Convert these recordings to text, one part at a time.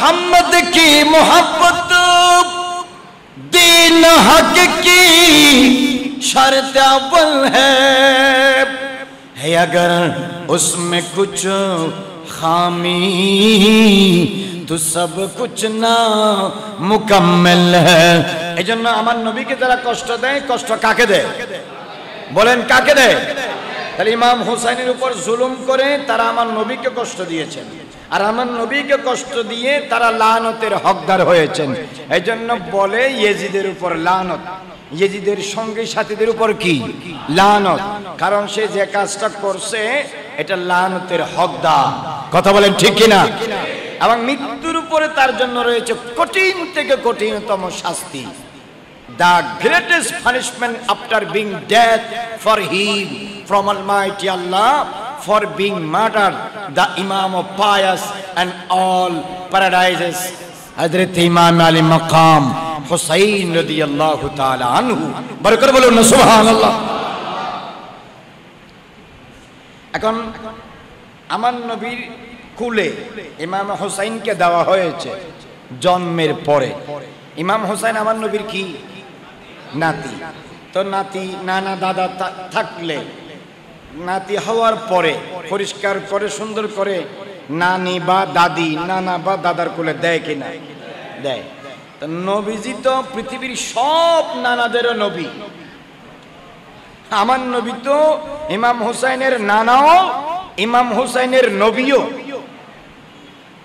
मोहम्मद की मोहब्बत दीन हक की शर्त अव्वल है अगर उसमें कुछ खामी तो सब कुछ ना मुकम्मल है। एजন্য আমার নবীকে যারা কষ্ট দেয়, কষ্ট কাকে দেয় বলেন, কাকে দেয়? তাহলে ইমাম হুসাইনের উপর জুলুম করে তারা আমার নবীকে কষ্ট দিয়েছেন, আর আমার নবীকে কষ্ট দিয়ে তারা লানতের হকদার হয়েছেন। এজন্য বলে ইয়েজিদের উপর লানত, ইয়েজিদের সঙ্গী সাথীদের উপর কি লানত, কারণ সে যে কাজটা করছে এটা লানতের হকদার। কথা বলেন ঠিক কিনা? এবং মৃত্যুর উপরে তার জন্য রয়েছে কঠিন থেকে কঠিনতম শাস্তি। The greatest punishment after being dead for him from Almighty Allah for being murdered, the Imam of pious and all paradises, Hazrat Imam Ali Maqam Hussain radiyallahu ta'ala anhu. বরকত বলুন না সুবহানাল্লাহ। এখন আমার নবীর কুলে ইমাম হুসাইনকে দেওয়া হয়েছে জন্মের পরে। ইমাম হুসাইন আমার নবীর কি নাতি, তো নাতি নানা দাদা থাকলে নাতি হওয়ার পরে পরিষ্কার করে সুন্দর করে নানি বা দাদি নানা বা দাদার কোলে দেয় কিনা? দেয়। তো নবীজি তো পৃথিবীর সব নানাদেরও নবী, আমার নবী তো ইমাম হুসাইনের নানাও ইমাম হুসাইনের নবীও।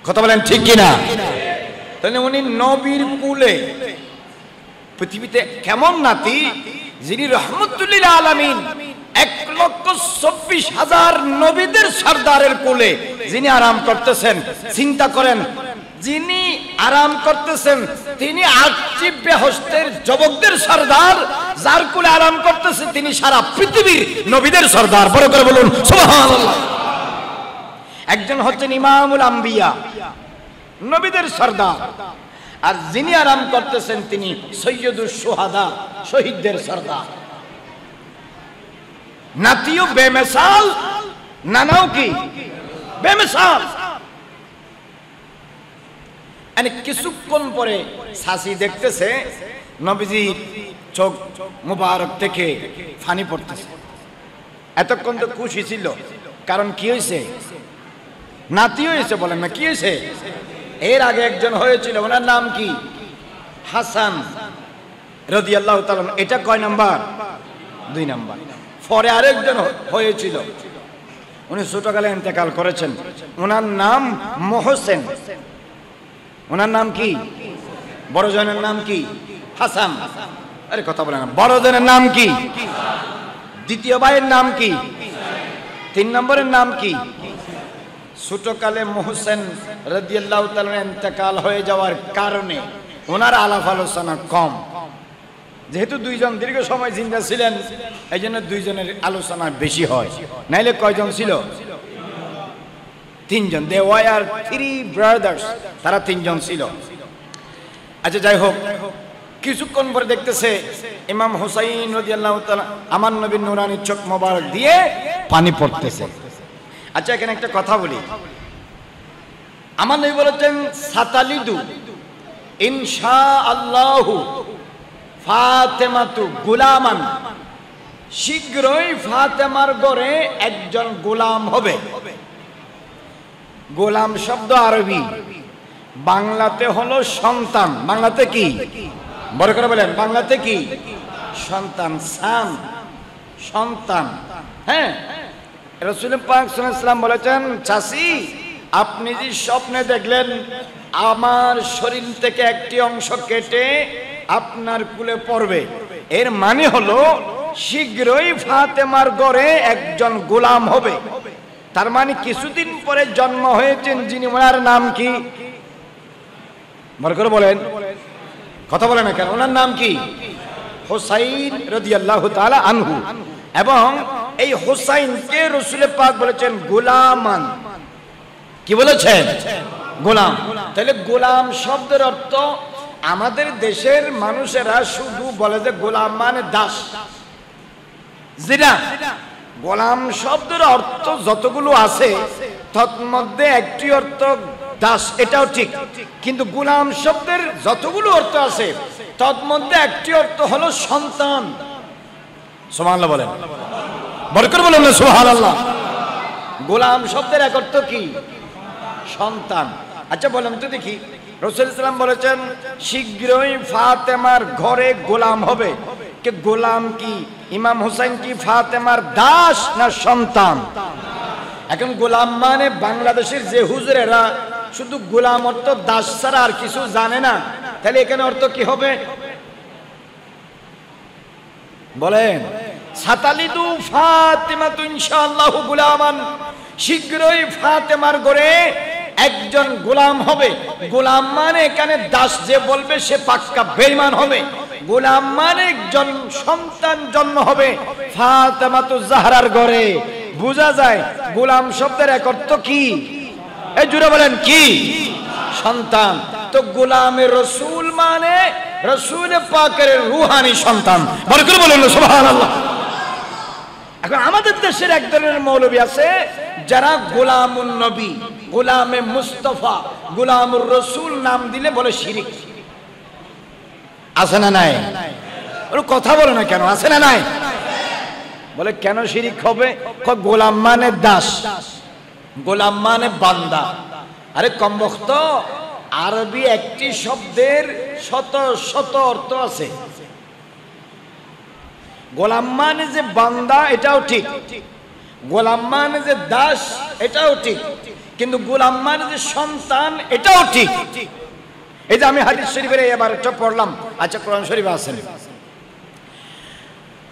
কথা বলেন ঠিক কিনা? তাহলে উনি নবীর কুলে পৃথিবীতে কেমন নাতি যিনি রহমতুল্লিল আলামিন 1,24,000 নবীদের সরদারের কোলে যিনি আরাম করতেছেন। চিন্তা করেন, যিনি আরাম করতেছেন তিনি 8 বেহেশতের যুবকদের সরদার, যার কোলে আরাম করতেছে তিনি সারা পৃথিবীর নবীদের সরদার। বড় করে বলুন সুবহানাল্লাহ। একজন হচ্ছেন ইমামুল আম্বিয়া, নবীদের সরদার, আর যিনি আরাম করতেছেন তিনি সৈয়দুস শুহাদা, শহীদদের সরদার। নাতিও বেমিসাল, নানাও কি বেমিসাল। কিছুক্ষণ পরে শাসি দেখতেছে নবীজির চোখ মুবারক থেকে পানি পড়তেছে। এতক্ষণ তো খুশি ছিল, কারণ কি হয়েছে? নাতি হয়েছে। বলেন না কি হয়েছে? এর আগে একজন হয়েছিল, ওনার নাম কি? হাসান রাদিয়াল্লাহু তাআলা। এটা কয় নাম্বার? 2 নাম্বার। পরে আরেকজন হয়েছিল, উনি ছোটকালে ইন্তেকাল করেছেন, ওনার নাম মোহসেন। ওনার নাম কি? বড় জনের নাম কি? হাসান। আরে কথা বলে না, বড় জনের নাম কি? দ্বিতীয় ভাইয়ের নাম কি? 3 নম্বরের নাম কি? ছোটকালে মোহসেন রাদিয়াল্লাহু তাআলা ইন্তেকাল হয়ে যাওয়ার কারণে ওনার আলাপ আলোচনা কম। যেহেতু দুইজন দীর্ঘ সময় জিন্দা ছিলেন, এই জন্য দুইজনের আলোচনা বেশি হয়। নাইলে কয়জন ছিল? 3 জন। দে ওয়ার 3 ব্রাদার্স, তারা 3 জন ছিল। আচ্ছা যাই হোক, কিছুক্ষণ পরে দেখতেছে ইমাম হুসাইন রাদিয়াল্লাহু তাআলা আমার নবীর নূরানি চোখ মোবারক দিয়ে পানি পড়তেছে। আচ্ছা এখানে একটা কথা বলি, আমার নবী বলেছেন সাতালিদু ইনশাআল্লাহু ফাতেমাতু গুলামান, শীঘ্রই ফাতেমার ঘরে একজন গোলাম হবে। গোলাম শব্দ আরবি, বাংলাতে হলো সন্তান। বাংলাতে কি? বড় করে বলেন, বাংলাতে কি? সন্তান, সান, সন্তান। হ্যাঁ, রাসূল পাক সাল্লাল্লাহু আলাইহি ওয়াসাল্লাম বলেছেন, চাচি আপনি যে স্বপ্নে দেখলেন আমার শরীর থেকে একটি অংশ কেটে আপনার কুলে পড়বে, এর মানে হলো শীঘ্রই ফাতেমার ঘরে একজন গোলাম হবে। তার মানে কিছুদিন পরে জন্ম হয়েছেন যিনি, ওনার নাম কি? বড় করে বলেন, কথা বলেন না কেন? ওনার নাম কি? হুসাইন রাদিয়াল্লাহু তাআলা আনহু। এবং এই হুসাইনকে রাসূল পাক বলেছেন গোলামান। কি বলেছেন? গোলাম। তাহলে গোলাম শব্দের অর্থ, আমাদের দেশের মানুষেরা শুধু বলে যে গোলাম মানে দাস। যেটা গোলাম শব্দের অর্থ যতগুলো আছে তৎমধ্যে একটি অর্থ দাস, এটাও ঠিক। কিন্তু গোলাম শব্দের যতগুলো অর্থ আছে তার মধ্যে একটি অর্থ হলো সন্তান। সুবহানাল্লাহ বলেন, বরকত বলেন না সুবহানাল্লাহ। গোলাম শব্দের এক অর্থ কি? সন্তান। আচ্ছা বলেন তো দেখি, রাসূল সাল্লাল্লাহু আলাইহি ওয়াসাল্লাম বলেছেন শীঘ্রই ফাতেমার ঘরে গোলাম হবে। কে গোলাম কি? ইমাম হোসেন কি ফাতেমার দাস না সন্তান? এখন গোলাম মানে বাংলাদেশের যে হুজুরেরা শুধু গোলাম অর্থ দাস ছাড়া আর কিছু জানে না, তাহলে এখানে অর্থ কি হবে বলেন? সাতালিদু ফাতেমাতু ইনশাআল্লাহু গোলামান, শীঘ্রই ফাতেমার ঘরে একজন গোলাম হবে। গোলাম মানে এখানে দাস যে বলবে সে পাক্কা বেঈমান হবে। গোলাম মানে একজন সন্তান জন্ম হবে ফাতেমাতু জাহরার ঘরে। বোঝা যায় গোলাম শব্দের এক অর্থ কি? এই জুড়ে বলেন কি? সন্তান। তো গোলামের রসুল মানে রসুল পাকের রুহানি সন্তান। বরকত বলেন সুবহানাল্লাহ। এখন আমাদের দেশের এক ধরনের মৌলবী আছে যারা গোলামুন নবী, গোলামে মুস্তাফা, গোলামুর রসুল নাম দিলে বলে শিরিক। আছে না নাই? ওর কথা বলে না কেন? আছে না নাই? বলে কেন শিরিক হবে? গোলাম মানে দাস, গোলাম মানে বান্দা। আরে কমবখ্ত, আরবি একটি শব্দের শত শত অর্থ আছে। গোলাম মানে যে বান্দা এটাও ঠিক, গোলাম মানে যে দাস এটাও ঠিক, কিন্তু গোলাম মানে যে সন্তান এটাও ঠিক। এই যে আমি হাদিস শরীফের এবার একটা পড়লাম, আচ্ছা কোরআন শরীফে আছেন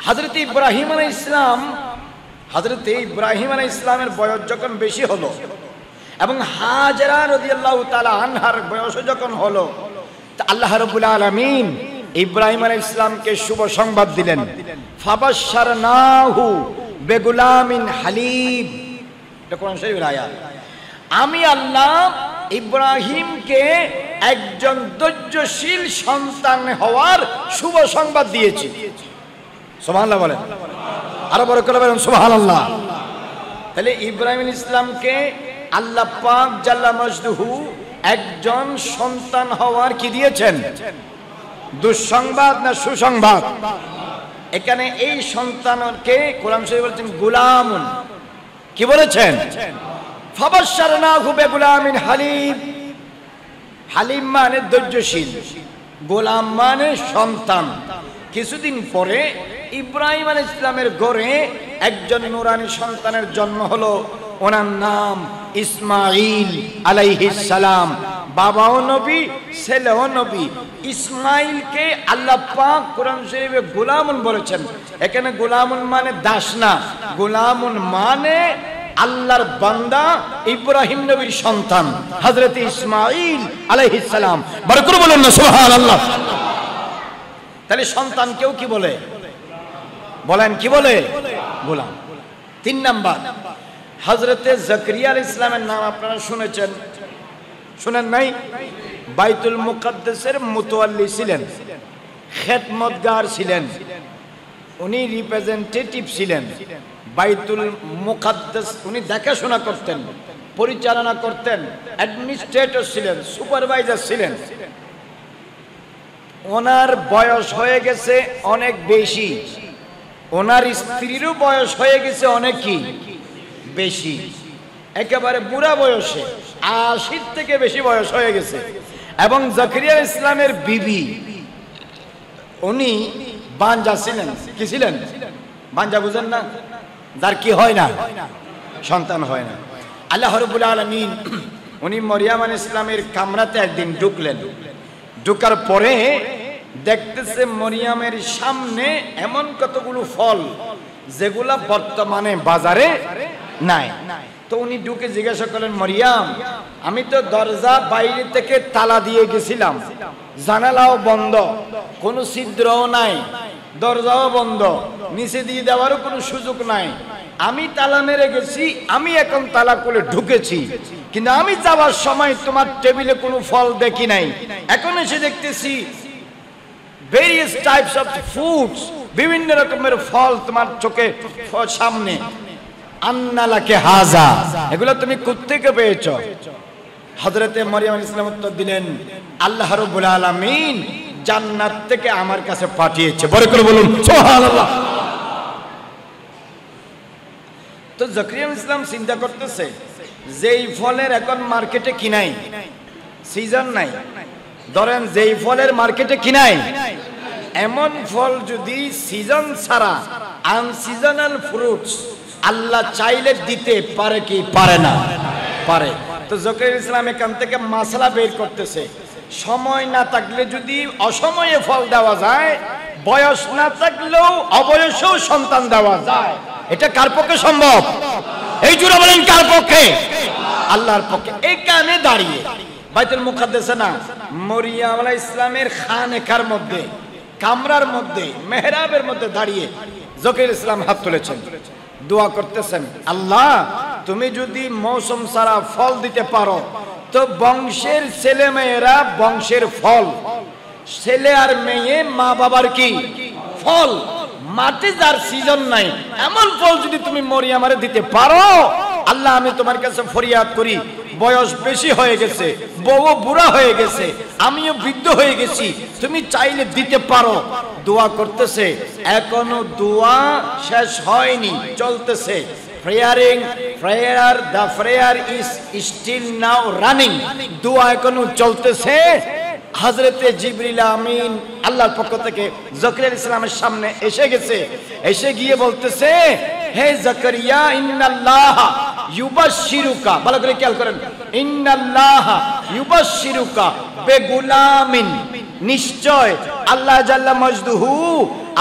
হযরত ইব্রাহিম আলাইহিস সালাম, হযরত ইব্রাহিম আলাইহিস সালামের বয়স যখন বেশি হলো এবং হাজরা রাদিয়াল্লাহু তাআলা আনহার বয়স যখন হলো, আল্লাহ রাব্বুল আলামিন ইব্রাহিম আলাইহিস সালামকে শুভ সংবাদ দিলেন, ফাবাশশারনাহু বিগুলামিন হালিব। এটা কোরআন শরীফের আয়াত। আমি আল্লাহ ইব্রাহিমকে একজন ধৈর্যশীল সন্তান হওয়ার শুভ সংবাদ দিয়েছি। সুবহানাল্লাহ বলেন, আরো বড় করে বলেন সুবহানাল্লাহ। তাহলে ইব্রাহিম আলাইহিস সালামকে আল্লাহ পাক জাল্লা মাজদুহু একজন সন্তান হওয়ার কি দিয়েছেন? দুঃসংবাদ না সুসংবাদ? এখানে এই সন্তানকে কোরআন শরীফ বলেছেন গোলামুন। কি বলেছেন? ফাবাশশারনাহু বিগুলামিন হালিম। হালিম মানে ধৈর্যশীল, গোলাম মানে সন্তান। কিছুদিন পরে ইব্রাহিম আলাইহিস সালামের ঘরে একজন নূরানী সন্তানের জন্ম হলো। ওনার নাম ইসমাঈল আলাইহিস সালাম। বাবাও নবী, ছেলেও নবী। ইসমাঈলকে আল্লাহ পাক কোরআন শরীফে গোলামুন বলেছেন। এখানে গোলামুন মানে দাস না, গোলামুন মানে আল্লাহর বান্দা, ইব্রাহিম নবীর সন্তান হযরত ইসমাঈল আলাইহিস সালাম। বরকত বলেন না সুবহানাল্লাহ। তাহলে সন্তান কেউ কি বলে? বলেন কি বলে? গোলাম। 3 নাম্বার, হযরতে জাকারিয়া আলাইহিস সালামের নাম আপনারা শুনেছেন, শুনেন নাই? বাইতুল মুকাদ্দাসের মুতাওয়াল্লি ছিলেন, খেদমতগার ছিলেন, উনি রিপ্রেজেন্টেটিভ ছিলেন। বাইতুল মুকাদ্দাস উনি দেখাশোনা করতেন, পরিচালনা করতেন, অ্যাডমিনিস্ট্রেটর ছিলেন, সুপারভাইজার ছিলেন। ওনার বয়স হয়ে গেছে অনেক বেশি, ওনার স্ত্রীরও বয়স হয়ে গেছে অনেক কি বেশি, একেবারে বুড়া বয়সে, 80 থেকে বেশি বয়স হয়ে গেছে। এবং জাকারিয়া ইসলামের বিবি উনি বাঞ্জা ছিলেন। কি ছিলেন? বাঞ্জা, বুঝেন না? যার কি হয় না, সন্তান হয় না। আল্লাহ রাব্বুল আলামিন উনি মরিয়ম আলাইহিস সালামের কামরাতে একদিন ঢুকলেন। ঢোকার পরে দেখতেছে মরিয়মের সামনে এমন কতগুলো ফল যেগুলা বর্তমানে বাজারে নাই। তো উনি ঢুকে জিজ্ঞাসা করলেন, মরিয়ম, আমি তো দরজা বাইরে থেকে তালা দিয়ে গেছিলাম, জানালাও বন্ধ, কোনো ছিদ্রও নাই, দরজাও বন্ধ, নিচে দিয়ে দেওয়ারও কোনো সুযোগ নাই। আমি তালা মেরে গেছি, আমি এখন তালা খুলে ঢুকেছি, কিন্তু আমি যাওয়ার সময় তোমার টেবিলে কোনো ফল দেখি নাই। এখন এসে দেখতেছি ভেরিয়াস টাইপস অফ ফুডস, বিভিন্ন রকমের ফল তোমার চোখে সামনে। আন্না লাকে হাজা, এগুলো তুমি কোত্থেকে পেয়েছো? হযরতে মরিয়ম আলাইহিস সালাম উত্তর দিলেন, আল্লাহ রাব্বুল আলামিন জান্নাত থেকে আমার কাছে পাঠিয়েছে। বড় করে বলুন সুবহানাল্লাহ। তো জাকারিয়া আলাইহিস সালাম চিন্তা করতেছে, যেই ফলের এখন মার্কেটে কিনাই, সিজন নাই, ধরেন যেই ফলের মার্কেটে কিনাই, এমন ফল যদি সিজন ছাড়া আনসিজনাল ফ্রুটস আল্লাহ চাইলে দিতে পারে কি পারে না? পারে। তো জাকারিয়া ইসলাম এখান থেকে মাসলা বের করতেছে, সময় না থাকলে যদি অসময়ে ফল দেওয়া যায়, বয়স না থাকলেও অবয়সেও সন্তান দেওয়া যায়। এটা কার পক্ষে সম্ভব? এই জুড়ে বলেন কার পক্ষে? আল্লাহর পক্ষে। এই কানে দাঁড়িয়ে বাইতুল মুকাদ্দাসে না, মরিয়ম আলাইহিস সালামের খানেকার মধ্যে, কামরার মধ্যে, মেহরাবের মধ্যে দাঁড়িয়ে জাকারিয়া ইসলাম হাত তুলেছেন, দোয়া করতেছেন, আল্লাহ তুমি যদি মৌসুম সারা ফল দিতে পারো তো বংশের ছেলে মেয়েরা বংশের ফল, ছেলে আর মেয়ে মা বাবার কি ফল, মাঠে যার সিজন নাই এমন ফল যদি তুমি মরিয়মারে দিতে পারো, আল্লাহ আমি তোমার কাছে ফরিয়াদ করি, বয়স বেশি হয়ে গেছে, বউ বুড়া হয়ে গেছে, আমিও বৃদ্ধ হয়ে গেছি, তুমি চাইলে দিতে পারো। দোয়া করতেছে, এখনো দোয়া শেষ হয়নি, চলতেছে। the prayer is still now running, দোয়া এখনো চলতেছে। হযরতে জিবরিল আমিন আল্লাহর পক্ষ থেকে জাকারিয়া আলাইহিস সালামের সামনে এসে গেছে, এসে গিয়ে বলতেছে, হে জাকারিয়া, ইন্নাল্লাহ ইউবাশশিরুকা, ভালো করে খেয়াল করেন, ইন্নাল্লাহ ইউবাশশিরুকা বিগুলামিন, নিশ্চয় আল্লাহ জাল্লা মাজদুহু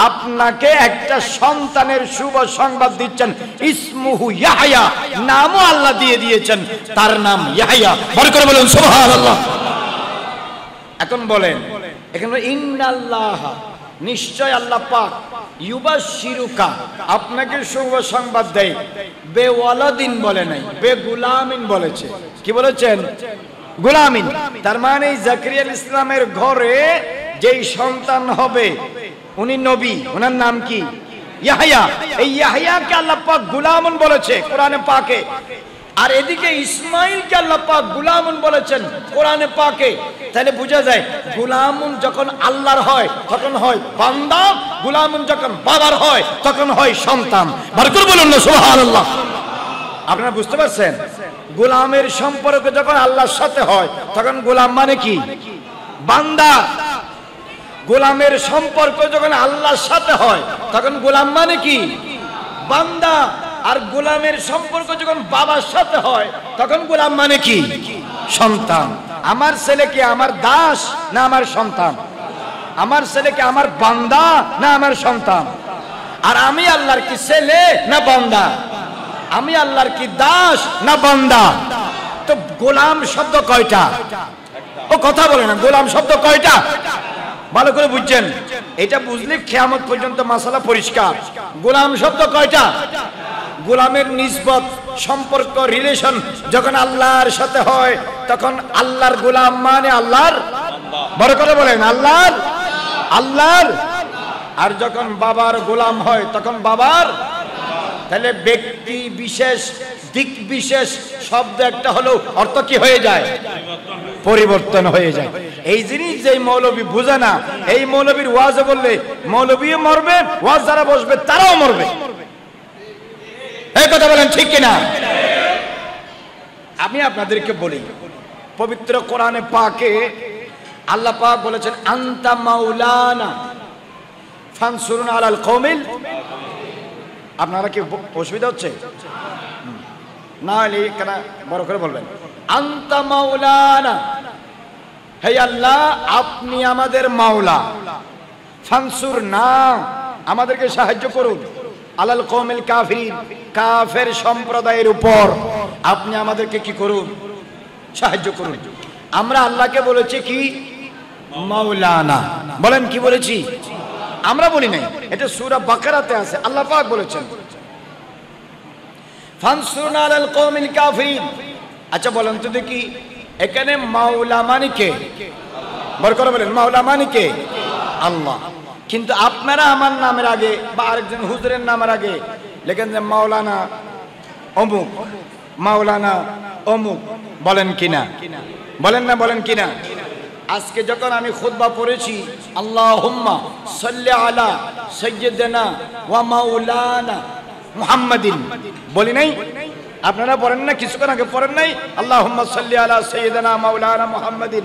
আপনাকে একটা সন্তানের শুভ সংবাদ দিচ্ছেন, ইসমুহু ইয়াহইয়া, নামও আল্লাহ দিয়ে দিয়েছেন, তার নাম ইয়াহইয়া। বড় করে বলুন সুবহানাল্লাহ। এখন বলেন, এখানে ইন্নাল্লাহ, নিশ্চয় আল্লাহ পাক, ইউবাশশিরুকা, আপনাকে শুভ সংবাদ দেয়, বেওয়ালাদিন বলে নাই, বেগুলামিন বলেছে। কি বলেছেন? গুলামিন। তার মানে জাকারিয়া আলাইহিস সালামের ঘরে যেই সন্তান হবে উনি নবী, ওনার নাম কি? ইয়াহইয়া। এই ইয়াহইয়াকে আল্লাহ পাক গুলামুন বলেছে কোরআনে পাকে, আর এদিকে ইসমাইলকে আল্লাহ পাক গুলামুন বলেছেন কোরআনে পাকে। তাহলে বোঝা যায় গুলামুন যখন আল্লাহর হয় তখন হয় বান্দা, গুলামুন যখন বাবার হয় তখন হয় সন্তান। বরকত বলুন না সুবহানাল্লাহ। আপনারা বুঝতে পারছেন? গোলামের সম্পর্ক যখন আল্লাহর সাথে হয় তখন গোলাম মানে কি? বান্দা। গোলামের সম্পর্ক যখন আল্লাহর সাথে হয় তখন গোলাম মানে কি? বান্দা। আর গোলামের সম্পর্ক যখন বাবার সাথে হয় তখন গোলাম মানে কি? সন্তান। আমার ছেলে কি আমার দাস না আমার সন্তান? আমার ছেলে কি আমার বান্দা না আমার সন্তান? আর আমি আল্লাহর কি ছেলে না বান্দা? আমি আল্লাহর কি দাস না বান্দা? তো গোলাম শব্দ কয়টা? ও কথা বলে না, গোলাম শব্দ কয়টা? ভালো করে বুঝছেন? এটা বুঝলে কিয়ামত পর্যন্ত মাসালা পরিষ্কার। গোলাম শব্দ কয়টা? গোলামের নিসবত, সম্পর্ক, রিলেশন যখন আল্লাহর সাথে হয় তখন আল্লাহর গোলাম মানে আল্লাহর, বড় করে বলেন আল্লাহর, আল্লাহর। আর যখন বাবার গোলাম হয় তখন বাবার। তাহলে ব্যক্তি বিশেষ, দিক বিশেষ শব্দ একটা হলো অর্থ কি হয়ে যায়? পরিবর্তন হয়ে যায়। এই জিনিস যে মৌলবী বুঝে না, এই মৌলবীর ওয়াজে বললে মৌলবীও মরবে, ওয়াজ যারা বসবে তারাও মরবে। এই কথা বলেন ঠিক কিনা? আমি আপনাদেরকে বলি, পবিত্র কোরআনে পাকে আল্লাহ পাক বলেছেন আনতা মাওলানা ফানসুরনা আলাল কওমিল। আপনারা কি অসুবিধা হচ্ছে? না হলে কেন বড় করে বলবেন, আনতা মাওলানা, হে আল্লাহ আপনি আমাদের মাওলা, ফানসুরনা আমাদেরকে সাহায্য করুন, আলাল কওমিল কাফিরিন কাফের সম্প্রদায়ের উপর আপনি আমাদেরকে কি করুন? সাহায্য করুন। আমরা আল্লাহকে বলেছি কি? মাওলানা। বলেন কি বলেছি? আমরা বলি নাই, এটা সূরা বাকারাতে আছে, আল্লাহ পাক বলেছেন ফানসুরনা আলাল কওমিল কাফিরিন। আচ্ছা বলেন তো দেখি, এখানে মাওলা মানে কে? বড় করে বলেন মাওলা মানে কে? আল্লাহ। কিন্তু আপনারা আমার নামের আগে বা আরেকজন হুজুরের নামের আগে লেখেন যে মাওলানা অমুক, মাওলানা অমুক, বলেন কিনা? বলেন না, বলেন কিনা? আজকে যখন আমি খুতবা পড়েছি আল্লাহুম্মা সাল্লি আলা সাইয়্যিদিনা ওয়া মাওলানা মুহাম্মাদিন, বলি নাই? আপনারা পড়েন না? কিছুক্ষণ আগে পড়েন নাই আল্লাহুম্মা সাল্লি আলা সাইয়্যিদিনা মাওলানা মুহাম্মাদিন?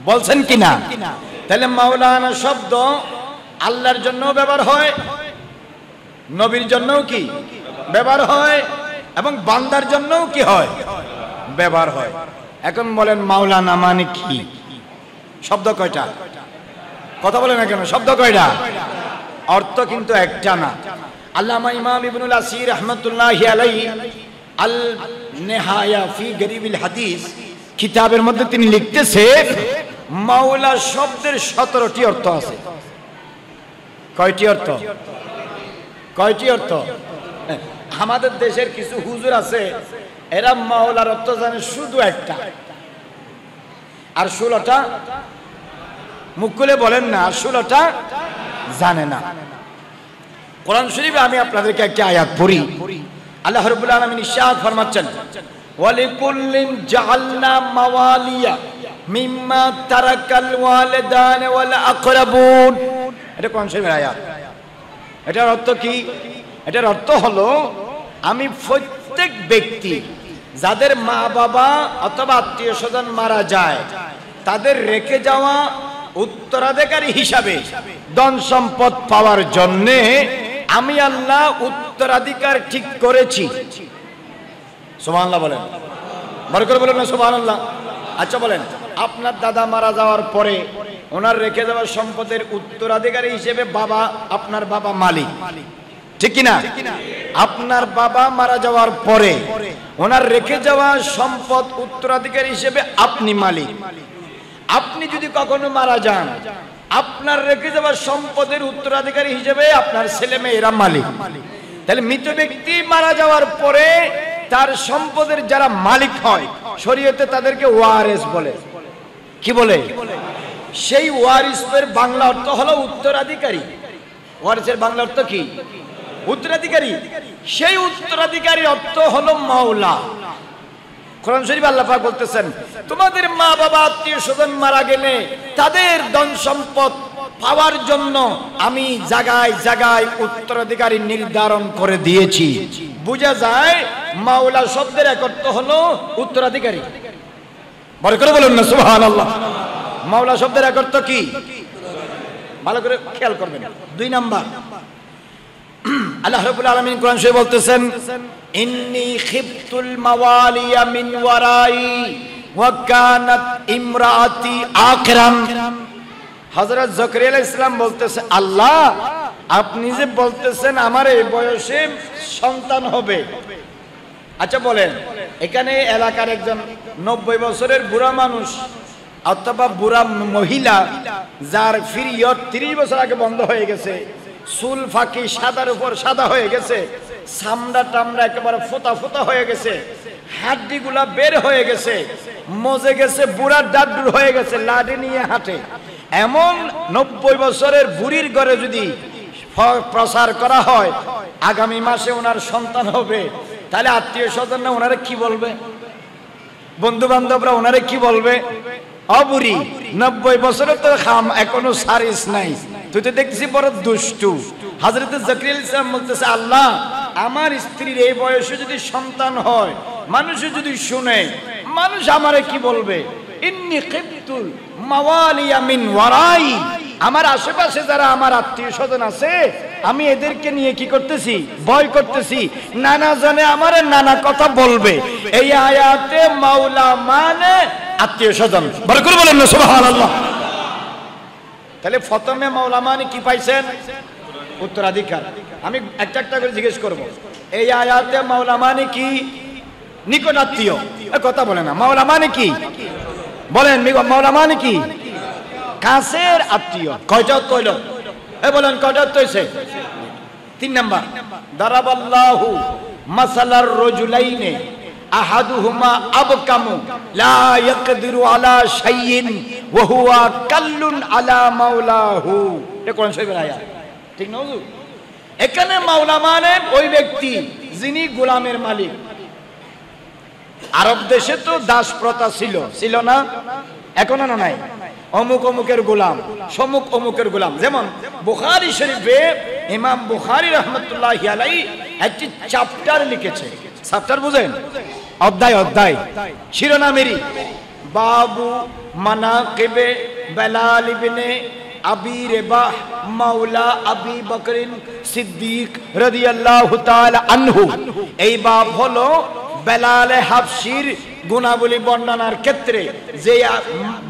বলছেন কিনা? তাহলে মাওলানা শব্দ আল্লাহর জন্যও ব্যবহার হয়, নবীর জন্যও কি ব্যবহার হয়, এবং বান্দার জন্যও কি হয়? ব্যবহার হয়। এখন বলেন মাওলানা মানে কি? শব্দ কয়টা? কথা বলেন না কেন? শব্দ কয়টা? অর্থ কিন্তু একটা না। আল্লামা ইমাম ইবনুল আসির রাহমাতুল্লাহি আলাইহি আল নেহায়া ফি গরিবিল হাদিস কিতাবের মধ্যে তিনি লিখতেছে মাওলা শব্দের 17টি অর্থ আছে। কয়টি অর্থ? কয়টি অর্থ? আমাদের দেশের কিছু হুজুর আছে, এরা মাওলার অর্থ জানে শুধু একটা, আর 16টা মুখ খুলে বলেন না, আর 16টা জানে না। কোরআন শরীফে আমি আপনাদেরকে একটা আয়াত পড়ি। আল্লাহ রাব্বুল আলামিন ইরশাদ ফরমাচ্ছেন, ওয়ালিকুল্লিন জাআলনা মাওয়ালিয়া মিম্মা তারাকাল ওয়ালিদান ওয়াল আকরাবুন। এটা কোরআন শরীফের আয়াত। এটার অর্থ কি? এটার অর্থ হলো আমি প্রত্যেক ব্যক্তি যাদের মা বাবা অথবা আত্মীয় স্বজন মারা যায় তাদের রেখে যাওয়া উত্তরাধিকারী হিসাবে ধন সম্পদ পাওয়ার জন্য আমি আল্লাহ উত্তরাধিকার ঠিক করেছি। সুবহানাল্লাহ বলেন, বড় করে বলেন না সুবহানাল্লাহ। আচ্ছা বলেন, আপনার দাদা মারা যাওয়ার পরে ওনার রেখে যাওয়া সম্পদের উত্তরাধিকারী হিসেবে বাবা, আপনার বাবা মালিক, ঠিক কিনা? আপনার বাবা মারা যাওয়ার পরে ওনার রেখে যাওয়া সম্পদ উত্তরাধিকারী হিসেবে আপনি মালিক। আপনি যদি কখনো মারা যান, আপনার রেখে যাওয়া সম্পদের উত্তরাধিকারী হিসেবে আপনার ছেলে মেয়েরা মালিক। তাহলে মৃত ব্যক্তি মারা যাওয়ার পরে তার সম্পদের যারা মালিক হয় শরীয়তে তাদেরকে ওয়ারিস বলে। কি বলে? সেই ওয়ারিসের বাংলা অর্থ হলো উত্তরাধিকারী। ওয়ারিসের বাংলা অর্থ কি? উত্তরাধিকারী। সেই উত্তরাধিকারী অর্থ হলো মাওলা। কোরআন শরীফে আল্লাহ পাক বলতেছেন, তোমাদের মা বাবা আত্মীয় স্বজন মারা গেলে তাদের ধন সম্পদ পাওয়ার জন্য আমি জায়গায় জায়গায় উত্তরাধিকারী নির্ধারণ করে দিয়েছি। বোঝা যায় মাওলা শব্দের এক অর্থ হলো উত্তরাধিকারী। বড় করে বলুন না সুবহানাল্লাহ। মাওলা শব্দের এক অর্থ কি? ভালো করে খেয়াল করবেন। 2 নাম্বার, আল্লাহ রাব্বুল আলামিন কোরআন শরীফে বলতেছেন, ইন্নী খিফতুল মাওয়ালিয়া মিন ওয়ারাই ওয়া কানাত ইমরাতি আকরাম। হযরত যাকারিয়া আলাইহিস সালাম বলতেছে, আল্লাহ আপনি যে বলতেছেন আমার এই বয়সে সন্তান হবে। আচ্ছা বলেন, এখানে এলাকার একজন 90 বছরের বুড়া মানুষ অথবা বুড়া মহিলা যার পিরিয়ড 30 বছর আগে বন্ধ হয়ে গেছে, চুল ফাঁকি সাদার উপর সাদা হয়ে গেছে, চামড়া টামড়া একেবারে ফোতা ফোতা হয়ে গেছে, হাড্ডিগুলা বের হয়ে গেছে, মজে গেছে, বুড়ার দাঁড় হয়ে গেছে, লাঠি নিয়ে হাঁটে, এমন 90 বছরের বুড়ির ঘরে যদি প্রচার করা হয় আগামী মাসে ওনার সন্তান হবে, তাহলে আত্মীয় স্বজনরা ওনারে কি বলবে? বন্ধু বান্ধবরা ওনারে কি বলবে? অবুড়ি 90 বছরের তো খাম এখনো সারিস নাই, তুই তো দেখছি বড় দুষ্টু। হযরত যাকারিয়া আলাইহিস সালাম বলতেছে, আল্লাহ আমার স্ত্রীর এই বয়সে যদি সন্তান হয়, মানুষ যদি শুনে, মানুষ আমারে কি বলবে? ইন্নী খিফতুল মাওয়ালিয়া মিন ওয়ারাই। আমার আশেপাশে যারা আমার আত্মীয় স্বজন আছে আমি এদেরকে নিয়ে কি করতেছি? ভয় করতেছি, নানা জনে আমারে নানা কথা বলবে। এই আয়াতে মাওলা মানে আত্মীয় স্বজন। বড় করে বলেন না সুবহানাল্লাহ। তাহলে প্রথমে মাওলা মানে কি পাইছেন? উত্তরাধিকার। আমি একটা একটা করে জিজ্ঞেস করব, এই আয়াতে মাওলা মানে কি? নিকট আত্মীয়। কথা বলে না। মাওলা মানে কি? বলেন মাওলা মানে কি? কাছের আত্মীয়। কয়টা অর্থ হইল? বলেন কয়টা অর্থ হইছে? 3 নাম্বার, দারাবাল্লাহু মাসালার রাজুলাইনে আহাদুহুমা আবকামু লা ইয়াকদিরু আলা শাইইন ওয়া হুয়া কাল্লুন আলা মাওলাহু। এটা কোরআন শরীফের আয়াত, ঠিক না হুজুর? এখানে মাওলা মানে ওই ব্যক্তি যিনি গোলামের মালিক। আরব দেশে তো দাস প্রথা ছিল না? এখনো না নাই? অমুক অমুকের গোলাম, সমুক অমুকের গোলাম। যেমন বুখারী শরীফে ইমাম বুখারী রাহমাতুল্লাহি আলাইহি একটি চ্যাপ্টার লিখেছে। চ্যাপ্টার বুঝেন? অধ্যায় শিরোনামেরই বাবু মানাকিবে বেলাল ইবনে আবি রেবাহ মাওলা আবি বকরিন সিদ্দিক রাদিয়াল্লাহু তাআলা আনহু। এই বাব হলো বেলাল হাবশির গুণাবলী বর্ণনার ক্ষেত্রে, যে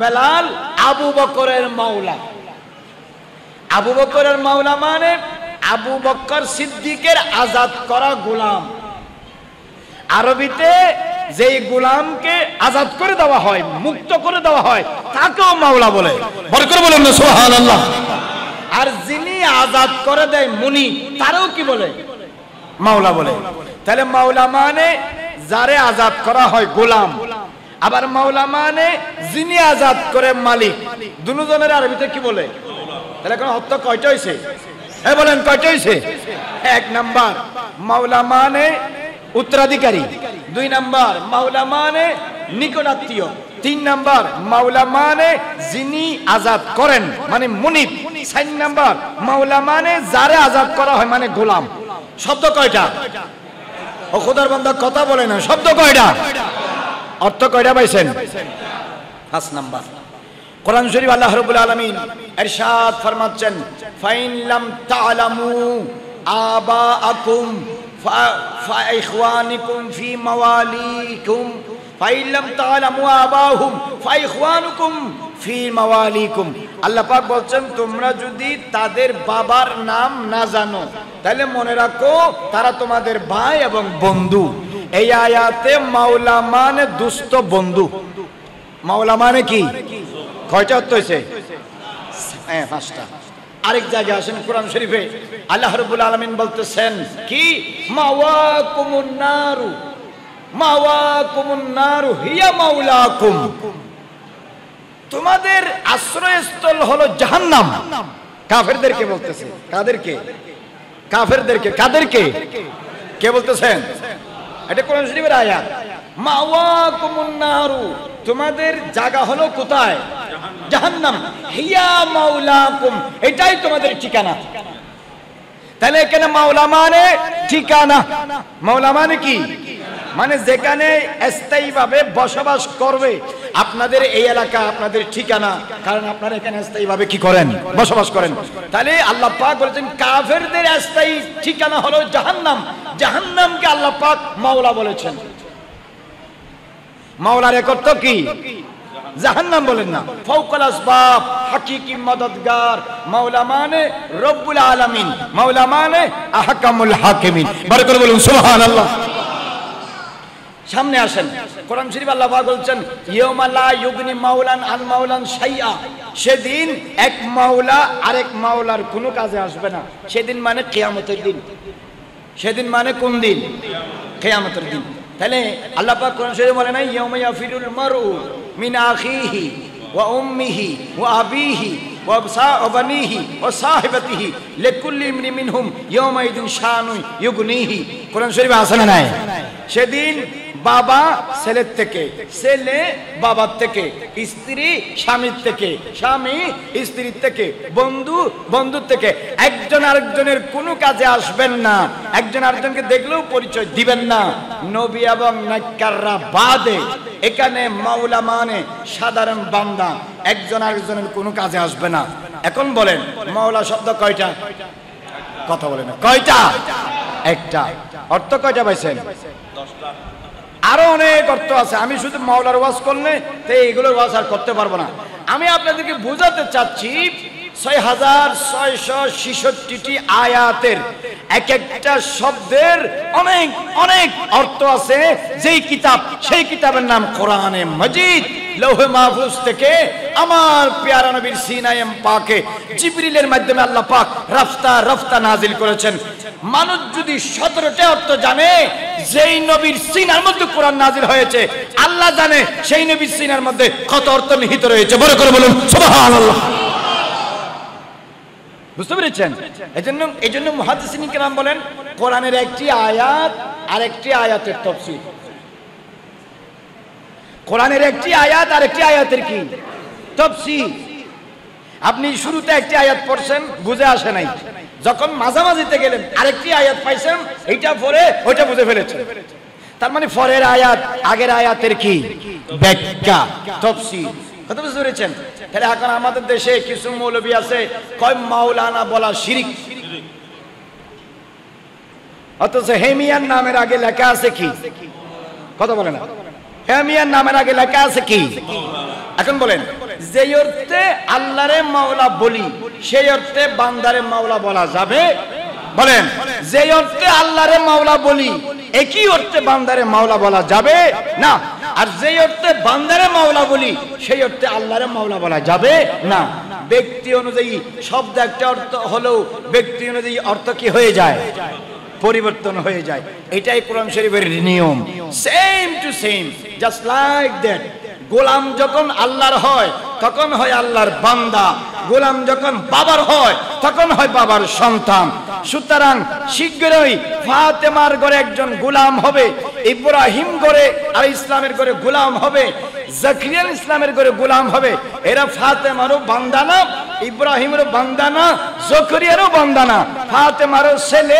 বেলাল আবু বকরের মাওলা। আবু বকরের মাওলা মানে আবু বকর সিদ্দিকের আজাদ করা গোলাম। আরবিতে যেই গোলামকে আজাদ করে দেওয়া হয়, মুক্ত করে দেওয়া হয়, তাকেও মাওলা বলে। বড় করে বলেন না সুবহানাল্লাহ। আর যিনি আজাদ করে দেয় মুনি, তারও কি বলে? মাওলা বলে। তাহলে মাওলা মানে যারে আজাদ করা হয় গোলাম, আবার মাওলা মানে যিনি আজাদ করে মালিক। দুজনের আরবিতে কি বলে? তাহলে এখন অর্থ কয়টা হয়েছে? বলেন কয়টা হয়েছে? 1 নাম্বার মাওলা মানে উত্তরাধিকারী, 2 নাম্বার মাওলা মানে নিকটাত্মীয়, 3 নাম্বার মাওলা মানে যিনি আজাদ করেন মানে মুনিব, 4 নাম্বার মাওলা মানে যারে আজাদ করা হয় মানে গোলাম। শব্দ কয়টা? ও খোদার বান্দা কথা বলে না, শব্দ কয়টা? অর্থ কয়টা পাইছেন? 5 নাম্বার। কোরআন শরীফ আল্লাহ রাব্বুল আলামিন ইরশাদ ফরমাচ্ছেন, ফাইন লাম তা'লামু আবাআকুম ফাইখওয়ানুকুম ফি মাওয়ালিকুম ফাইন লাম তা'লামু আবাহুম ফাইখওয়ানুকুম ফি মাওয়ালিকুম। আল্লাহ পাক বলছেন, তোমরা যদি তাদের বাবার নাম না জানো তাহলে মনে রাখো তারা তোমাদের ভাই এবং বন্ধু। এই আয়াতে মাওলা মানে দুস্থ বন্ধু। মাওলা মানে কি? কয়টা অর্থ হয়েছে? 5টা। আরেক জায়গায় আসেন কোরআন শরীফে আল্লাহ রাব্বুল আলামিন বলতেছেন কি, মাওয়াকুমুন নারু হিয়া মাওলাকুম। তোমাদের আশ্রয়স্থল হলো জাহান্নাম। কাফেরদেরকে বলতেছে। কাদেরকে? কাফেরদেরকে। কাদেরকে কে বলতেছেন? এটা কোরআন শরীফের আয়াত। মাওয়াকুমুন নারু, তোমাদের জায়গা হলো কোথায়? জাহান্নাম। হিয়া মাওলাকুম, এটাই তোমাদের ঠিকানা। তাহলে এখানে মাওলা মানে ঠিকানা। মাওলা মানে কি? মানে যেখানে স্থায়ীভাবে বসবাস করবে। আপনাদের এই এলাকা আপনাদের ঠিকানা, কারণ আপনারা এখানে স্থায়ীভাবে কি করেন? বসবাস করেন। তাহলে আল্লাহ পাক বলেছেন কাফেরদের স্থায়ী ঠিকানা হলো জাহান্নাম। জাহান্নামকে আল্লাহ পাক মাওলা বলেছেন। মাওলার এক অর্থ কি? জাহান্নাম বলেন না। ফাওকাল আসবাব, হাকিকি মদদগার। মাওলা মানে রব্বুল আলামিন, মাওলা মানে আহকামুল হাকিমিন। বরকত বলুন সুবহানাল্লাহ। সামনে আসেন কোরআন শরীফ আল্লাহ পাক বলছেন, ইয়াউমা লা ইউগনি মাওলান আন মাওলান শাইআ। সেদিন এক মাওলা আরেক মাওলার কোনো কাজে আসবে না। সেদিন মানে কিয়ামতের দিন। সেদিন মানে কোন দিন? কিয়ামতের দিন। তাহলে আল্লাহ পাক কোরআন শরীফে বলে না, ইয়াউমা ইয়াফিরুল মারউ মিন আখিহি ওয়া উম্মিহি ওয়া আবিহি ওয়া বানিহি ওয়া সাহিবাতিহি লিকুল্লি ইমরিন মিনহুম ইয়াউমাইদিন শানুন ইউগনিহি। কোরআন শরীফে আছে না নাই? সেদিন বাবা ছেলের থেকে, ছেলে বাবার থেকে, স্ত্রী স্বামীর থেকে, স্বামী স্ত্রীর থেকে, বন্ধু বন্ধুর থেকে একজন আরেকজনের কোনো কাজে আসবেন না। একজন আরেকজনকে দেখলেও পরিচয় দিবেন না, নবী এবং নেককাররা বাদে। এখানে মাওলা মানে সাধারণ বান্দা, একজন আরেকজনের কোনো কাজে আসবে না। এখন বলেন মাওলা শব্দ কয়টা? কথা বলেন না। কয়টা? একটা। অর্থ কয়টা পাইছেন? 10টা। আরো অনেক অর্থ আছে। আমি শুধু মাওলার ওয়াজ করলে তো এইগুলোর ওয়াজ আর করতে পারবো না। আমি আপনাদেরকে বোঝাতে চাচ্ছি 6666টি আয়াতের এক একটা শব্দের অনেক অনেক অর্থ আছে। যেই কিতাব, সেই কিতাবের নাম কোরআনে মাজিদ। লৌহে মাহফুজ থেকে আমার প্যারা নবীর সিনায়ে পাকে জিবরিলের মাধ্যমে আল্লাহ পাক রাফতা রাফতা নাজিল করেছেন। মানুষ যদি 17টা অর্থ জানে, যেই নবীর সিনার মধ্যে কোরআন নাজিল হয়েছে, আল্লাহ জানে সেই নবীর সিনার মধ্যে কত অর্থ নিহিত রয়েছে। বড় করে বলুন সুবহানাল্লাহ। বুঝতে পেরেছেন? এজন্য মুহাদ্দিসিন কিরাম বলেন কোরআনের একটি আয়াত আর একটি আয়াতের তাফসীর। কোরআনের একটি আয়াত আর একটি আয়াতের কি তাফসীর। আপনি শুরুতে একটি আয়াত পড়ছেন, বুঝে আসে নাই, যখন মাঝামাঝিতে গেলেন আরেকটি আয়াত পাইছেন, এইটা পড়ে ওইটা বুঝে ফেলেছেন। তার মানে পরের আয়াত আগের আয়াতের কি ব্যাখ্যা, তাফসীর। কথা বুঝতে পেরেছেন? তাহলে এখন আমাদের দেশে কিছু মৌলবী আছে কয় মাওলানা বলা শিরক, অথচ হেমিয়ার নামের আগে লেখা আছে কি? কথা বলে না, হেমিয়ার নামের আগে লেখা আছে কি? এখন বলেন, যে অর্থে আল্লাহরে মাওলা বলি সেই অর্থে বান্দারে মাওলা বলা যাবে? বলেন, যে অর্থে আল্লাহরে মাওলা বলি একই অর্থে বান্দারে মাওলা বলা যাবে না। আর যে অর্থে বান্দারে মাওলা বলি সেই অর্থে আল্লাহরে মাওলা বলা যাবে না। ব্যক্তি অনুযায়ী শব্দ একটা অর্থ হলেও ব্যক্তি অনুযায়ী অর্থ কি হয়ে যায়? পরিবর্তন হয়ে যায়। এটাই কোরআন শরীফের নিয়ম, same to same, just like that. গোলাম যখন আল্লাহর হয় তখন হয় আল্লাহর বান্দা, গোলাম যখন বাবার হয় তখন হয় বাবার সন্তান। সুতরাং শীঘ্রই ফাতেমার ঘরে একজন গোলাম হবে, ইব্রাহিম ঘরে আর ইসলামের ঘরে গোলাম হবে, জাকারিয়া ইসলামের ঘরে গোলাম হবে। এরা ফাতেমারও বান্দা না, ইব্রাহিমেরও বান্দা না, জাকারিয়ারও বান্দা না। ফাতেমারও ছেলে,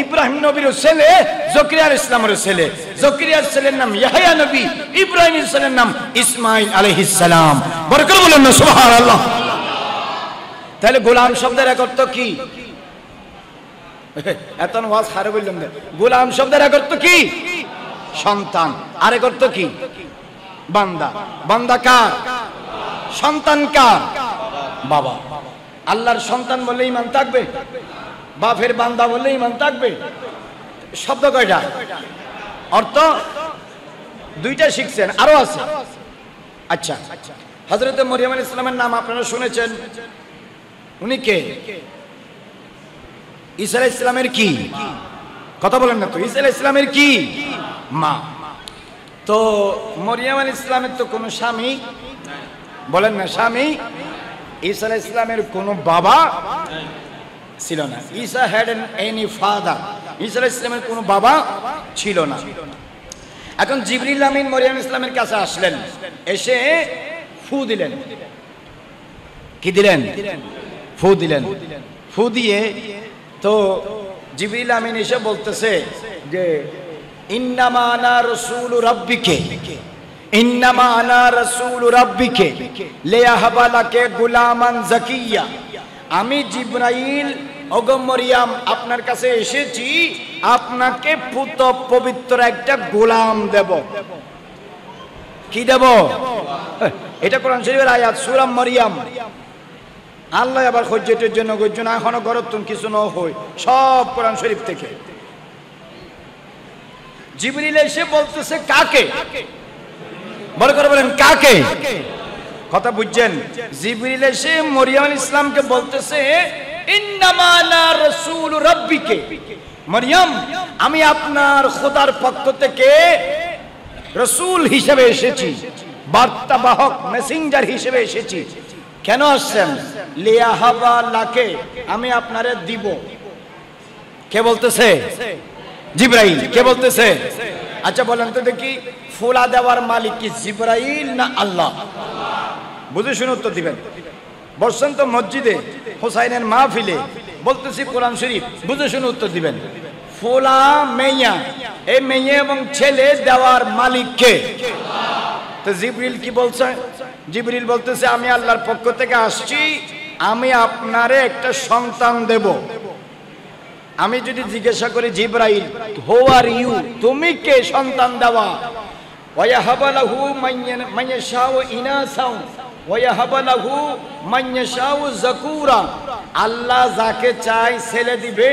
ইব্রাহিম নবীরও ছেলে, জাকারিয়া ইসলামেরও ছেলে। জাকারিয়ার ছেলের নাম ইয়াহইয়া নবী, ইব্রাহিমের ছেলের নাম ইসমাঈল আলাইহিস সালাম। বরকত বলেন না সুবহানাল্লাহ। তাহলে গোলাম শব্দের এক অর্থ কি? এত ওয়াজ হারে বললাম, গোলাম শব্দের এক অর্থ কি? সন্তান। আরেক অর্থ কি? বান্দা। বান্দা কার? সন্তান কার? বাবা। আল্লাহর সন্তান বললে ঈমান থাকবে? বাপের বান্দা বললে ঈমান থাকবে? শব্দ কয়টা? অর্থ দুইটা শিখছেন, আরো আছে। আচ্ছা, হযরত মরিয়ম আলাইহিস সালামের নাম আপনারা শুনেছেন। উনি কে? ঈসা আলাইহিস সালামের কি? কথা বলেন না তো। ঈসা আলাইহিস সালামের কি? মা। তো মরিয়ম আলাইহিস সালামের তো কোনো স্বামী, বলেন না, স্বামী। ঈসা আলাইহিস সালামের কোনো বাবা ছিল না। ঈসা হ্যাড এনি ফাদার। ঈসা আলাইহিস সালামের কোনো বাবা ছিল না। এখন জিবরিল আমিন মরিয়ম ইসলামের কাছে আসলেন, এসে ফু দিলেন। কি দিলেন? ফু দিলেন। ফু দিয়ে তো জিবরিল আমিন এসে বলতেছে যে ইন্নামা আনা রাসূলু রাব্বিকে, ইন্নামা আনা রাসূলু রাব্বিকে লিয়াহাবা লাকে গুলামান যাকিয়া। আমি জিবরাইল ওগো মরিয়ম আপনার কাছে এসেছি আপনাকে পুত পবিত্র একটা গোলাম দেব। কি দেব? এটা কোরআন শরীফের আয়াত, সূরা মরিয়ম। আল্লাহ আবার হজ্জতের জন্য গজ্জন এখনো গরতুন কিছু ন হই, সব কোরআন শরীফ থেকে। জিবরিল এসে বলতেছে কাকে? বড় করে বলেন কাকে? কথা বুঝছেন? জিবরিল এসে মরিয়ম আলাইহিস সালামকে বলতেছে ইন্নামা আনা রাসূলু রাব্বিকে, মরিয়ম আমি আপনার খোদার পক্ষ থেকে রাসূল হিসেবে এসেছি, বার্তাবাহক, মেসেঞ্জার হিসেবে এসেছি। কেন আসছেন? লিয়াহাবা লাকে, আমি আপনারে দিব। কে বলতেছে? জিবরাইল। কে বলতেছে? আচ্ছা বলেন তো দেখি, ফুলা দেওয়ার মালিক কি জিবরাইল না আল্লাহ? বুঝে শুনে উত্তর দিবেন। বসছেন তো মসজিদে হুসাইনের মাহফিলে, বলতেছি কোরআন শরীফ, বুঝে শুনে উত্তর দিবেন। ফুলা মেয়া, এই মেয়ে এবং ছেলে দেওয়ার মালিক কে? তো জিবরিল কি বলছে? জিবরিল বলতেছে আমি আল্লাহর পক্ষ থেকে আসছি, আমি আপনারে একটা সন্তান দেব। আমি যদি জিজ্ঞাসা করি জিবরাইল হু আর ইউ, তুমি কে সন্তান দেওয়া? ওয়ায়াহাবা লাহু মান ইয়াশাউ ইনাসাও ওয়ায়াহাবা লাহু মান ইয়াশাউ যাকুরা। আল্লাহ যাকে চায় ছেলে দিবে,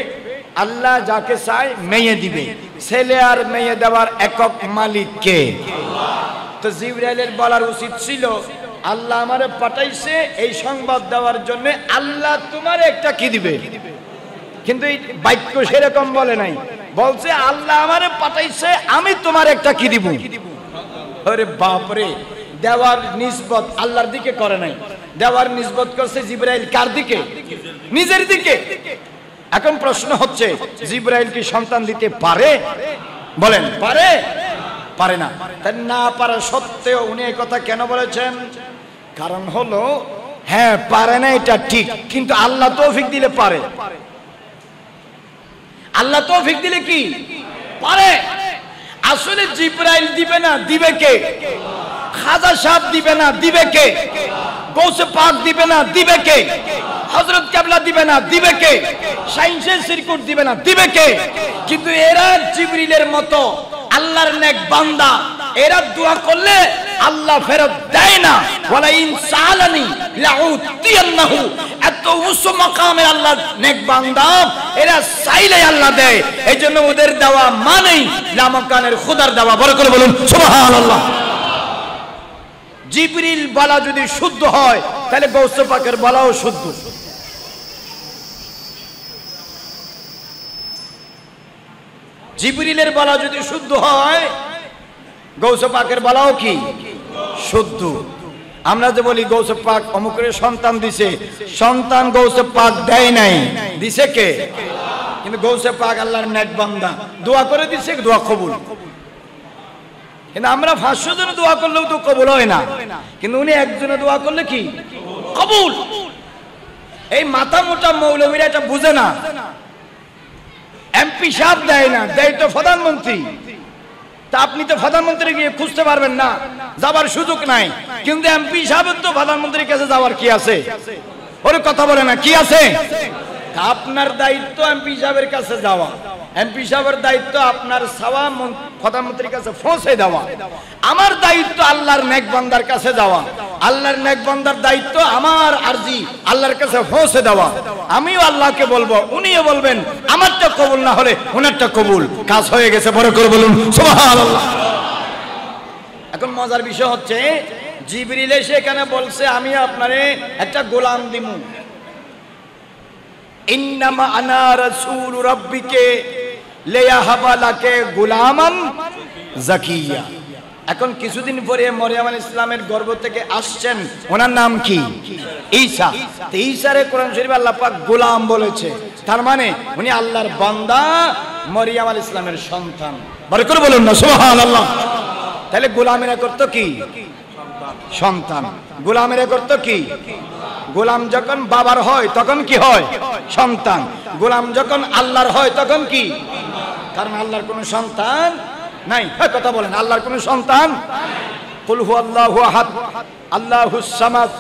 আল্লাহ যাকে চায় মেয়ে দিবে। ছেলে আর মেয়ে দেওয়ার একক মালিক কে? আল্লাহ। তো জিবরাইলের বলার উচিত ছিল আল্লাহ আমারে পাঠাইছে এই সংবাদ দেওয়ার জন্য, আল্লাহ তোমার একটা কি দিবে। কিন্তু এই বাক্য সেরকম বলে নাই, বলছে আল্লাহ আমারে পাঠাইছে আমি তোমার একটা কি দিব। আরে বাপরে, দেওয়ার নিসবত আল্লাহর দিকে করে নাই, দেওয়ার নিসবত করছে জিবরাইল কার দিকে? নিজের দিকে। এখন প্রশ্ন হচ্ছে জিবরাইল কি সন্তান দিতে পারে? বলেন পারে? পারে না। তাই না পারা সত্ত্বেও উনি এই কথা কেন বলেছেন? কারণ হলো হ্যাঁ পারে না এটা ঠিক, কিন্তু আল্লাহ তৌফিক দিলে পারে। আল্লাহ তৌফিক দিলে কি পারে। আসলে জিবরাইল দিবে না, দিবে কে? খাজা সাহেব দিবে না, দিবে কে? গৌসে পাক দিবে না, দিবে কে? হযরত কেবলা দিবে না, দিবে কে? সাইন্সের সিরকুট দিবে না, দিবে কে? কিন্তু এরা জিবরিলের মতো আল্লাহর নেক বান্দা, এরা দোয়া করলে আল্লাহ ফেরত দেয় না। ওয়ালা ইন সালানি লাউতিয়ান্নাহু, এত উচ্চ মাকামের আল্লাহর নেক বান্দা, এরা চাইলে আল্লাহ দেয়। এইজন্য ওদের দেওয়া মানেই লামাকানের খোদার দেওয়া। বড় করে বলুন সুবহানাল্লাহ। জিবরিল বলা যদি শুদ্ধ হয় তাহলে গৌস পাকের বলাও শুদ্ধ। জিবরিলের বলা যদি শুদ্ধ হয় গৌস পাকের বলাও কি শুদ্ধ। আমরা যে বলি গৌস পাক অমুকের সন্তান দিছে, সন্তান গৌস পাক দেয় নাই, দিছে কে? কিন্তু গৌস পাক আল্লাহর নেক বান্দা, দোয়া করে দিছে, দোয়া কবুল। কিন্তু আমরা 500 জন দোয়া করলেও তো কবুল হয় না, কিন্তু উনি একজনে দোয়া করলে কি কবুল। এই মাথা মোটা মৌলবীরা এটা বুঝে না। এমপি সাহেব দেয় না, দেয় তো প্রধানমন্ত্রী। তা আপনি তো প্রধানমন্ত্রী গিয়ে খুঁজতে পারবেন না, যাবার সুযোগ নাই। কিন্তু এমপি সাহেবের তো প্রধানমন্ত্রীর কাছে যাওয়ার কি আছে? ওর কথা বলে না, কি আছে? আপনার দায়িত্ব এমপি সাহেবের কাছে যাওয়া, এমপি সাহেবের দায়িত্ব আপনার সাওয়া প্রধানমন্ত্রীর কাছে পৌঁছে দেওয়া। আমার দায়িত্ব আল্লাহর নেক বান্দার কাছে যাওয়া, আল্লাহর নেক বান্দার দায়িত্ব আমার আরজি আল্লাহর কাছে পৌঁছে দেওয়া। আমিও আল্লাহকে বলবো, উনিও বলবেন। আমারটা কবুল না হলে ওনারটা কবুল, কাজ হয়ে গেছে। বড় করে বলুন সুবহানাল্লাহ। এখন মজার বিষয় হচ্ছে জিবরিল এসে এখানে বলছে আমি আপনারে একটা গোলাম দিমু, ইন্নামা আনা রাসূল রাব্বিকে লিয়াহাবা লাকে গোলামান জাকিয়া। এখন কিছুদিন পরে মরিয়ম আলাইহিস সালামের গর্ভ থেকে আসছেন, ওনার নাম কি? ঈসা। তো ঈসারে কোরআন শরীফে আল্লাহ পাক গোলাম বলেছে, তার মানে উনি আল্লাহর বান্দা, মরিয়ম আলাইহিস সালামের সন্তান। বড় করে বলুন না সুবহানাল্লাহ। তাহলে গোলামেরা করত কি? সন্তান। গোলামেরা করত কি? গোলাম যখন বাবার হয় তখন কি হয়? সন্তান। গোলাম যখন আল্লাহর হয় তখন কি? কারণ আল্লাহর কোনো সন্তান নাই। কথা বলেন, আল্লাহর কোনো সন্তান? কুল হুয়াল্লাহু আহাদ আল্লাহুস সামাদ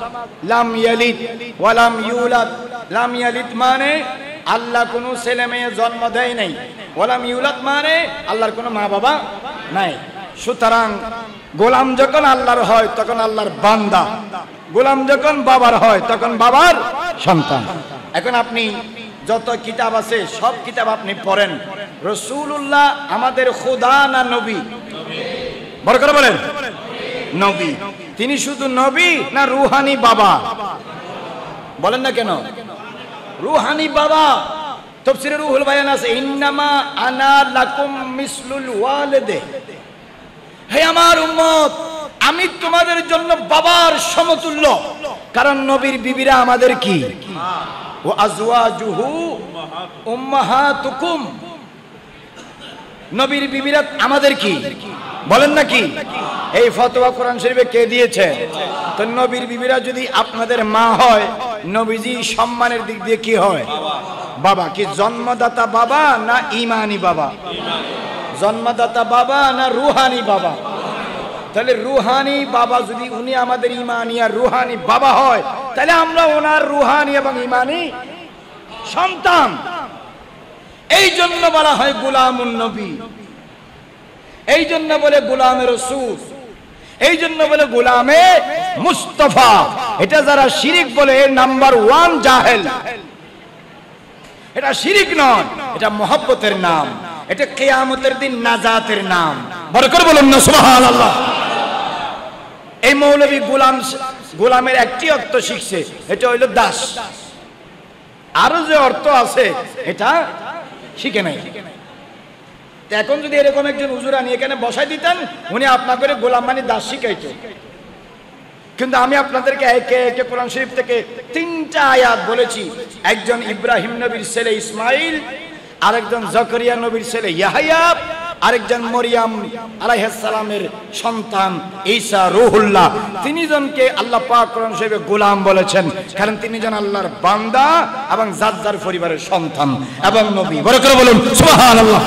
লাম ইয়ালিদ ওয়া লাম ইউলাদ। লাম ইয়ালিদ মানে আল্লাহ কোনো ছেলে মেয়ে জন্ম দেয় নাই, ওয়া লাম ইউলাদ মানে আল্লাহর কোনো মা বাবা নাই। সুতরাং গোলাম যখন আল্লাহর হয় তখন আল্লাহর বান্দা, গোলাম যখন বাবার হয় তখন বাবার সন্তান। এখন আপনি যত কিতাব আছে সব কিতাব আপনি পড়েন, রাসূলুল্লাহ আমাদের খোদা না নবী? বড় করে বলেন নবী। তিনি শুধু নবী না রুহানি বাবা? বলেন না কেন? রুহানি বাবা। তাফসীরে রুহুল বায়ান আছে, ইন্নামা আনা লাকুম মিসলুল ওয়ালিদে। হে আমার উম্মত, আমি তোমাদের জন্য বাবার সমতুল্য। কারণ নবীর বিবিরা আমাদের কি? ও আজওয়াজুহু উম্মাহাতুকুম। নবীর বিবিরা আমাদের কি? বলেন না কি? এই ফতোয়া কোরআন শরীফে কে দিয়েছে? তো নবীর বিবিরা যদি আপনাদের মা হয়, নবীজি সম্মানের দিক দিয়ে কি হয়? বাবা। কি জন্মদাতা বাবা না ঈমানি বাবা? জন্মদাতা বাবা না রুহানি বাবা? তাহলে রুহানি বাবা যদি উনি আমাদের ঈমানি আর রুহানি বাবা হয়, তাহলে আমরা ওনার রুহানি এবং ঈমানি সন্তান। এই জন্য বলা হয় গোলামুন নবী, এই জন্য বলে গোলামে রাসূল, এই জন্য বলে গোলামে মুস্তাফা। এটা যারা শিরিক বলে নাম্বার 1 জাহেল। এটা শিরিক নয়, এটা মহব্বতের নাম, এটা কিয়ামতের দিন নাজাতের নাম। বড় করে বলুন না সুবহানাল্লাহ। এই মৌলবী গোলামের একটি অর্থ শিখছে, এটা হইল দাস। আরো যে অর্থ আছে এটা শিখে নাই। এখন যদি এরকম একজন হুজুর আনি এখানে বসাই দিতেন, উনি আপনাদের গোলাম মানে দাস শিখাইতো। কিন্তু আমি আপনাদেরকে একে একে কোরআন শরীফ থেকে 3টা আয়াত বলেছি। একজন ইব্রাহিম নবীর ছেলে ইসমাইল, আরেকজন জাকারিয়া নবীর ছেলে ইয়াহইয়া, আরেকজন মরিয়াম আলাইহিস সালামের সন্তান ঈসা রূহুল্লাহ, তিনজনকে আল্লাহ পাক কোরআন শরীফে গোলাম বলেছেন, কারণ তিনজন আল্লাহর বান্দা এবং যার যার পরিবারের সন্তান এবং নবী। বড় করে বলুন সুবহানাল্লাহ।